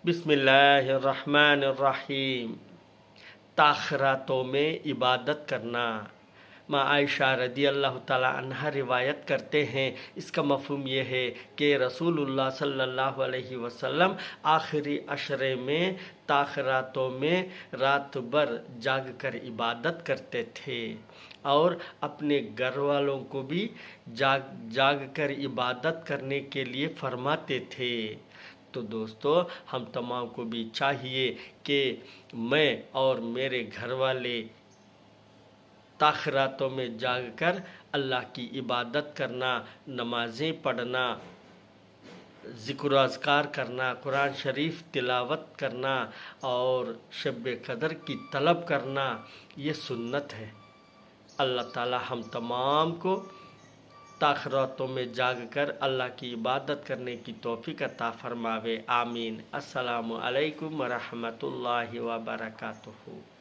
बिस्मिल्लाहिर्रहमानिर्रहीम। ताख़रातों में इबादत करना। माँ आयशा रदी अल्लाह ताला अन्हा रिवायत करते हैं, इसका मफ़हूम ये है कि रसूलुल्लाह सल्लल्लाहु अलैहि वसल्लम आखिरी अशरे में ताख़रातों में रात भर जाग कर इबादत करते थे और अपने घर वालों को भी जाग कर इबादत करने के लिए फरमाते थे। तो दोस्तों, हम तमाम को भी चाहिए कि मैं और मेरे घर वाले ताख़रातों में जागकर अल्लाह की इबादत करना, नमाज़ें पढ़ना, ज़िक्र अज़कार करना, कुरान शरीफ तिलावत करना और शब क़द्र की तलब करना, ये सुन्नत है। अल्लाह ताला हम तमाम को ताख़रातों में जागकर अल्लाह की इबादत करने की तौफ़ीक़ अता फ़रमावे। आमीन। अस्सलामु अलैकुम व रहमतुल्लाहि व बरकातुहू।